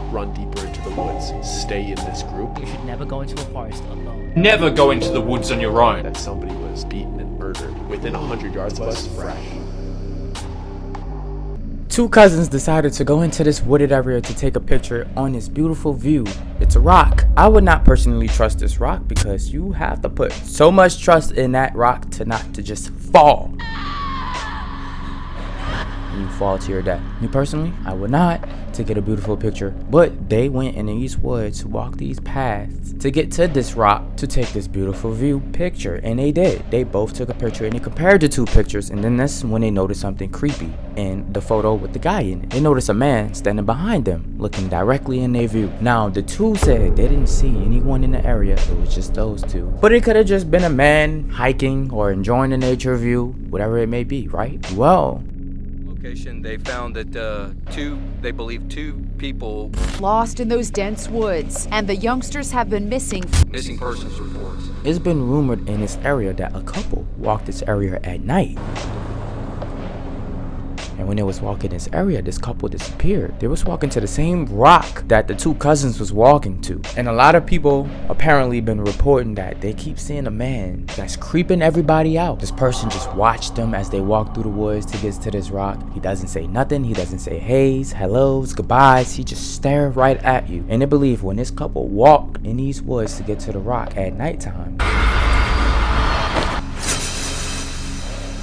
run deeper into the woods, stay in this group. You should never go into a forest alone. Never go into the woods on your own. That somebody was beaten and murdered within 100 yards of us, fresh. Two cousins decided to go into this wooded area to take a picture on this beautiful view. It's a rock. I would not personally trust this rock because you have to put so much trust in that rock to not to just fall. You fall to your death. Me personally, I would not, to get a beautiful picture, but they went in these woods, walked these paths to get to this rock to take this beautiful view picture, and they did. They both took a picture and they compared the two pictures, and then that's when they noticed something creepy in the photo with the guy in it. They noticed a man standing behind them, looking directly in their view. Now the two said they didn't see anyone in the area, it was just those two, but it could have just been a man hiking or enjoying the nature view, whatever it may be, right? Well, they found that they believe two people lost in those dense woods, and the youngsters have been missing persons reports. It's been rumored in this area that a couple walked this area at night. And when they was walking this area, this couple disappeared. They was walking to the same rock that the two cousins was walking to. And a lot of people apparently been reporting that they keep seeing a man that's creeping everybody out. This person just watched them as they walked through the woods to get to this rock. He doesn't say nothing. He doesn't say heys, hellos, goodbyes. He just stares right at you. And they believe when this couple walked in these woods to get to the rock at nighttime,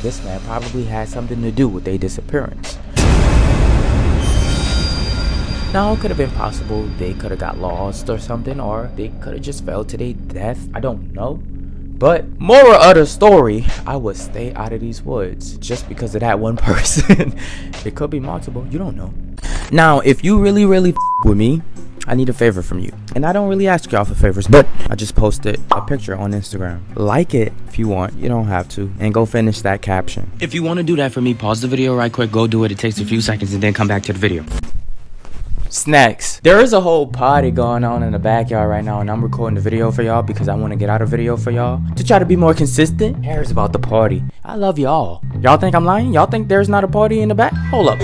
this man probably had something to do with their disappearance. Now, it could have been possible they could have got lost or something, or they could have just fell to their death. I don't know. But moral of the story, I would stay out of these woods just because of that one person. It could be multiple, you don't know. Now, if you really with me, I need a favor from you. And I don't really ask y'all for favors, but I just posted a picture on Instagram. Like it if you want, you don't have to. And go finish that caption. If you want to do that for me, pause the video right quick, go do it. It takes a few seconds and then come back to the video. Snacks. There is a whole party going on in the backyard right now, and I'm recording the video for y'all because I want to get out a video for y'all to try to be more consistent. Who cares about the party? I love y'all. Y'all think I'm lying? Y'all think there's not a party in the back? Hold up.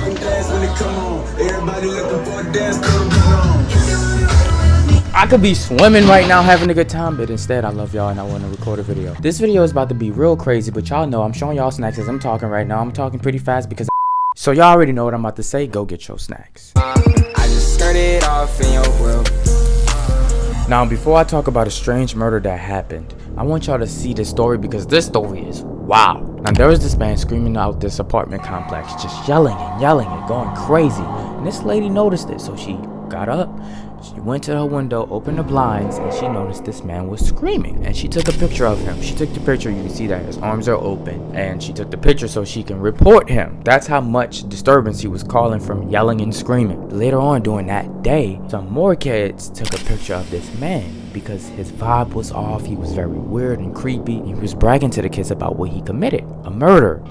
I could be swimming right now having a good time, but instead I love y'all and I want to record a video. This video is about to be real crazy, but y'all know I'm showing y'all snacks as I'm talking right now. I'm talking pretty fast because so y'all already know what I'm about to say. Go get your snacks. I just started off in your world. Now, before I talk about a strange murder that happened, I want y'all to see this story because this story is wow. Now, there was this man screaming out this apartment complex, just yelling and going crazy. And this lady noticed it, so she got up. She went to her window, opened the blinds, and she noticed this man was screaming. And she took a picture of him. She took the picture, you can see that his arms are open. And she took the picture so she can report him. That's how much disturbance he was calling from yelling and screaming. Later on during that day, some more kids took a picture of this man because his vibe was off. He was very weird and creepy. He was bragging to the kids about what he committed, a murder.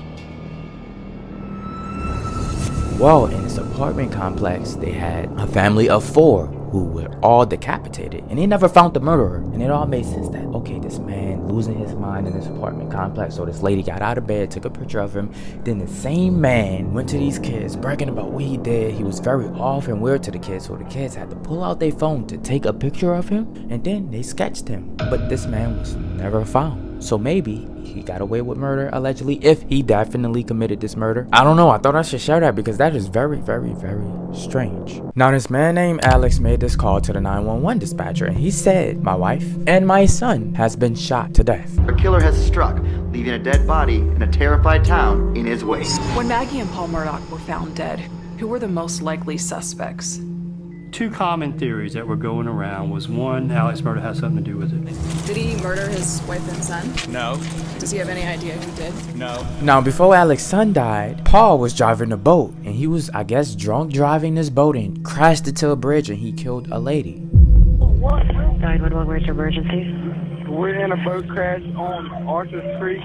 Well, in this apartment complex, they had a family of 4 who were all decapitated, and they never found the murderer. And it all made sense that, okay, this man losing his mind in this apartment complex, so this lady got out of bed, took a picture of him. Then the same man went to these kids bragging about what he did. He was very off and weird to the kids, so the kids had to pull out their phone to take a picture of him, and then they sketched him. But this man was never found. So maybe he got away with murder, allegedly, if he definitely committed this murder. I don't know. I thought I should share that because that is very strange. Now, this man named Alex made this call to the 911 dispatcher, and he said, my wife and my son has been shot to death. A killer has struck, leaving a dead body in a terrified town in his wake. When Maggie and Paul Murdoch were found dead, who were the most likely suspects? 2 common theories that were going around was, 1, Alex murder has something to do with it. Did he murder his wife and son? No. Does he have any idea who did? No. Now, before Alex's son died, Paul was driving a boat, and he was, I guess, drunk driving this boat and crashed into a bridge, and he killed a lady. 911, where's your emergency? We're in a boat crash on Arthur Creek.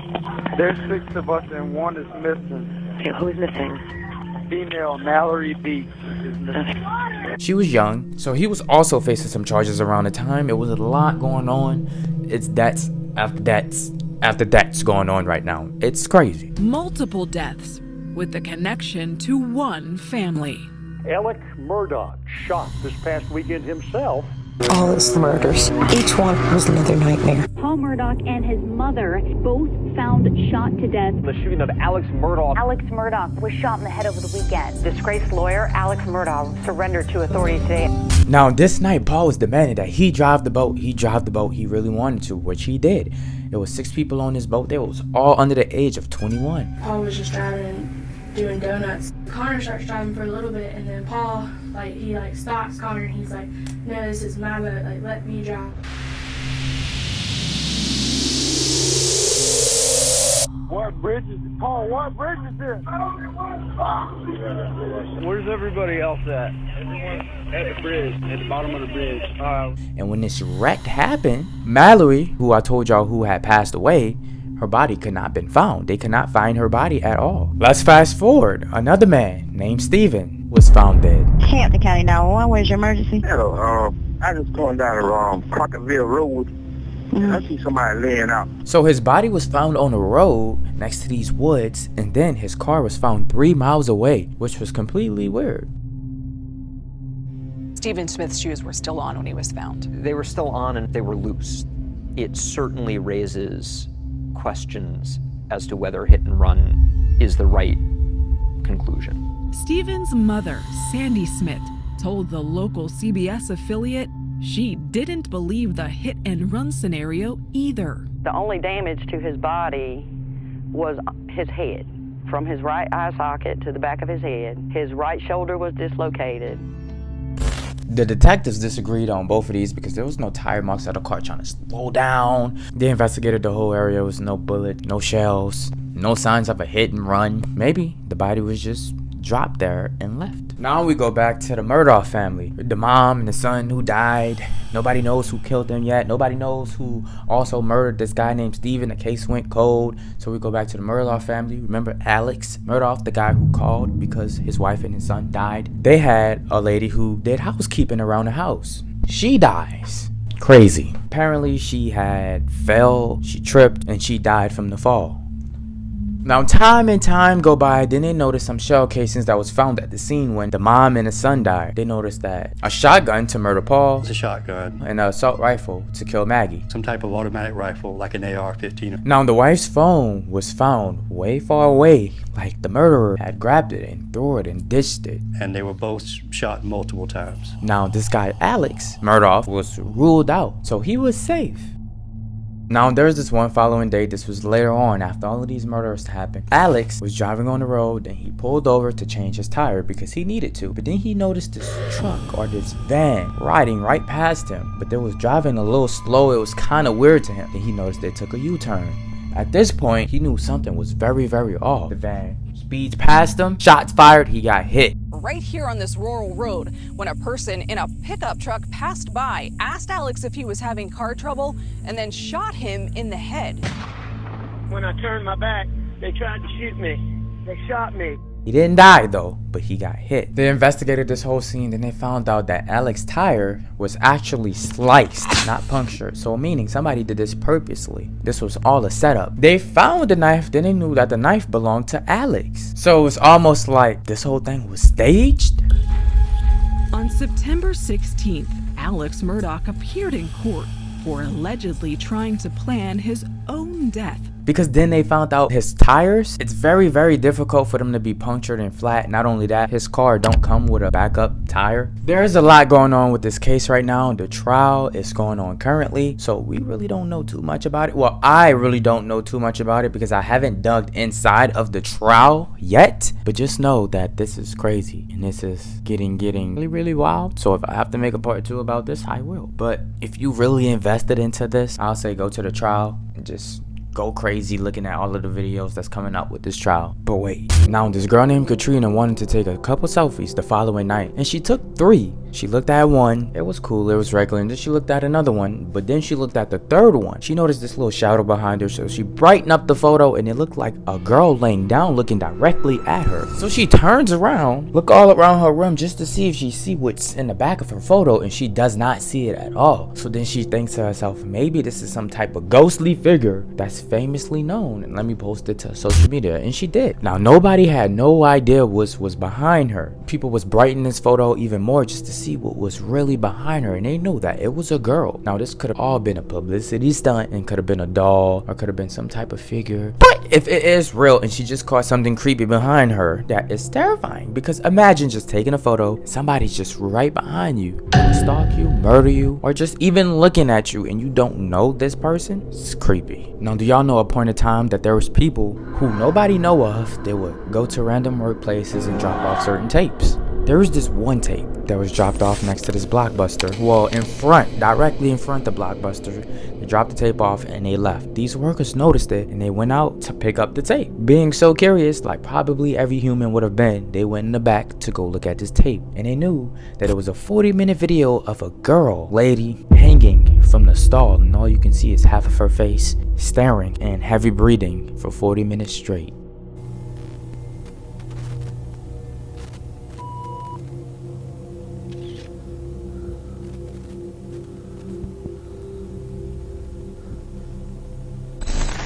There's 6 of us and 1 is missing. Okay, who is missing? Female Mallory Beach is missing. She was young, so he was also facing some charges around the time. It was a lot going on. It's that's after that's going on right now. It's crazy. Multiple deaths with a connection to one family. Alec Murdaugh, shot this past weekend himself. All those murders, each one was another nightmare. Paul Murdaugh and his mother both found shot to death. The shooting of Alex Murdaugh. Alex Murdaugh was shot in the head over the weekend. Disgraced lawyer Alex Murdaugh surrendered to authorities today. Now this night, Paul was demanding that he drive the boat. He really wanted to, which he did. There was 6 people on this boat. They was all under the age of 21. Paul was just driving, doing donuts. Connor starts driving for a little bit, and then Paul, he stops Connor, and he's like, no, this is my boat, let me drive. What bridge is it? Paul, what bridge is this? Where's everybody else at? Everyone's at the bridge, at the bottom of the bridge. And when this wreck happened, Mallory, who I told y'all who had passed away, her body could not been found. They could not find her body at all. Let's fast forward. Another man named Steven was found dead. Hampton County 911, where's your emergency? Hello, I just going down the Crockerville Road. I see somebody laying out. So his body was found on a road next to these woods, and then his car was found 3 miles away, which was completely weird. Stephen Smith's shoes were still on when he was found. They were still on and they were loose. It certainly raises questions as to whether hit and run is the right conclusion. Stephen's mother, Sandy Smith, told the local CBS affiliate she didn't believe the hit and run scenario either. The only damage to his body was his head. From his right eye socket to the back of his head. His right shoulder was dislocated. The detectives disagreed on both of these because there was no tire marks of the car trying to slow down. They investigated the whole area. There was no bullet, no shells, no signs of a hit and run. Maybe the body was just dropped there and left. Now we go back to the Murdaugh family. The mom and the son who died. Nobody knows who killed them yet. Nobody knows who also murdered this guy named Steven. The case went cold. So we go back to the Murdaugh family. Remember Alex Murdaugh, the guy who called because his wife and his son died? They had a lady who did housekeeping around the house. She dies. Crazy. Apparently she had fell, she tripped, and she died from the fall. Now time and time go by, then they noticed some shell casings that was found at the scene when the mom and the son died. They noticed that a shotgun to murder Paul. It's a shotgun. And an assault rifle to kill Maggie. Some type of automatic rifle, like an AR-15. Now the wife's phone was found way far away, like the murderer had grabbed it and threw it and ditched it. And they were both shot multiple times. Now this guy Alex Murdaugh was ruled out, so he was safe. Now there's this one following day. This was later on after all of these murders happened. Alex was driving on the road and he pulled over to change his tire because he needed to. But then he noticed this truck or this van riding right past him. But they was driving a little slow. It was kind of weird to him. Then he noticed they took a U-turn. At this point, he knew something was very, very off. The van speeds past him, shots fired, he got hit. Right here on this rural road, when a person in a pickup truck passed by, asked Alex if he was having car trouble, and then shot him in the head. When I turned my back, they tried to shoot me. They shot me. He didn't die though, but he got hit. They investigated this whole scene, then they found out that Alex's tire was actually sliced, not punctured. So meaning somebody did this purposely. This was all a setup. They found the knife, then they knew that the knife belonged to Alex. So it was almost like this whole thing was staged. On September 16th, Alex Murdaugh appeared in court for allegedly trying to plan his own death. Because then they found out his tires, it's very, very difficult for them to be punctured and flat. Not only that, his car don't come with a backup tire. There's a lot going on with this case right now. The trial is going on currently, so we really don't know too much about it. Well, I really don't know too much about it because I haven't dug inside of the trial yet. But just know that this is crazy and this is getting really, really wild. So if I have to make a part 2 about this, I will. But if you really invested into this, I'll say go to the trial and just go crazy looking at all of the videos that's coming up with this trial. But wait, now this girl named Katrina wanted to take a couple selfies the following night, and she took 3. She looked at one, it was cool, it was regular, and then she looked at another one, but then she looked at the third one. She noticed this little shadow behind her, so she brightened up the photo, and it looked like a girl laying down looking directly at her. So she turns around, look all around her room just to see if she see what's in the back of her photo, and she does not see it at all. So then she thinks to herself, maybe this is some type of ghostly figure that's famously known, and let me post it to social media. And she did. Now nobody had no idea what was behind her. People was brightening this photo even more just to see what was really behind her, and they knew that it was a girl. Now this could have all been a publicity stunt, and could have been a doll, or could have been some type of figure. But if it is real and she just caught something creepy behind her, that is terrifying. Because imagine just taking a photo, somebody's just right behind you, stalk you, murder you, or just even looking at you and you don't know this person. It's creepy. Now do y'all know a point of time that there was people who nobody know of, they would go to random workplaces and drop off certain tapes. There was this one tape that was dropped off next to this Blockbuster. Well, in front, directly in front of the Blockbuster. They dropped the tape off and they left. These workers noticed it and they went out to pick up the tape. Being so curious, like probably every human would have been, they went in the back to go look at this tape. And they knew that it was a 40-minute video of a girl, lady, hanging from the stall. And all you can see is half of her face, staring and heavy breathing for 40 minutes straight.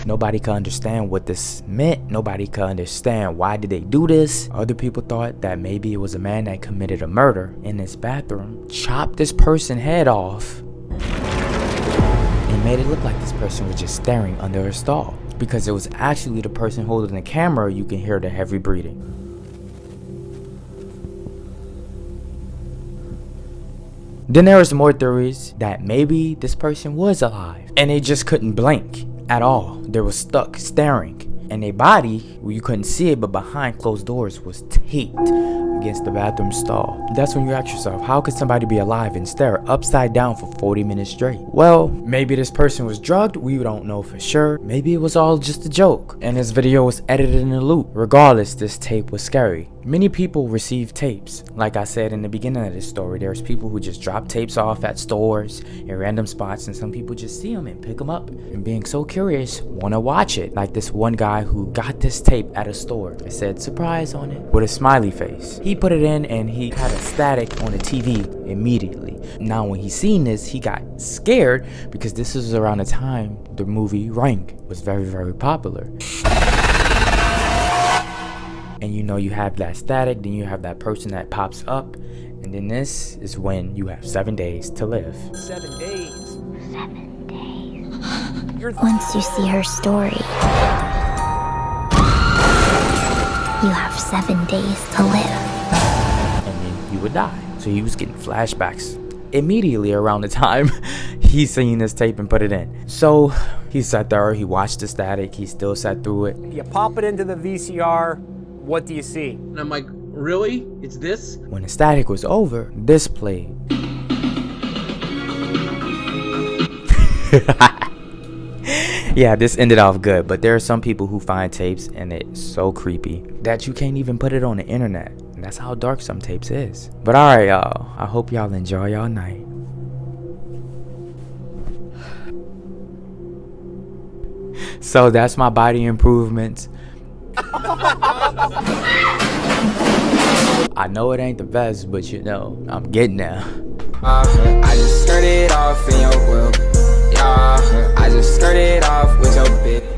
Nobody could understand what this meant. Nobody could understand why did they do this. Other people thought that maybe it was a man that committed a murder in this bathroom, chopped this person's head off, and made it look like this person was just staring under her stall. Because it was actually the person holding the camera, you can hear the heavy breathing. Then there was more theories that maybe this person was alive and they just couldn't blink at all. They were stuck staring, and their body, well, you couldn't see it, but behind closed doors was taped against the bathroom stall. That's when you ask yourself, how could somebody be alive and stare upside down for 40 minutes straight? Well, maybe this person was drugged, we don't know for sure. Maybe it was all just a joke and this video was edited in a loop. Regardless, this tape was scary. Many people receive tapes. Like I said in the beginning of this story, there's people who just drop tapes off at stores in random spots, and some people just see them and pick them up and being so curious want to watch it. Like this one guy who got this tape at a store. It said surprise on it with a smiley face. He put it in and he had a static on the TV immediately. Now when he seen this, he got scared because this was around the time the movie Ring was very, very popular. And you know, you have that static, then you have that person that pops up, and then this is when you have 7 days to live. 7 days. 7 days. Once you see her story, you have 7 days to live. And then you would die. So he was getting flashbacks immediately around the time he seen this tape and put it in. So he sat there, he watched the static, he still sat through it. You pop it into the VCR, what do you see? And I'm like, really? It's this? When the static was over, this played. Yeah, this ended off good, but there are some people who find tapes and it's so creepy that you can't even put it on the internet. And that's how dark some tapes is. But alright, y'all, I hope y'all enjoy y'all night. So that's my body improvements. I know it ain't the best, but you know, I'm getting there. I just started off in your world. Yeah, I just started off with your bitch.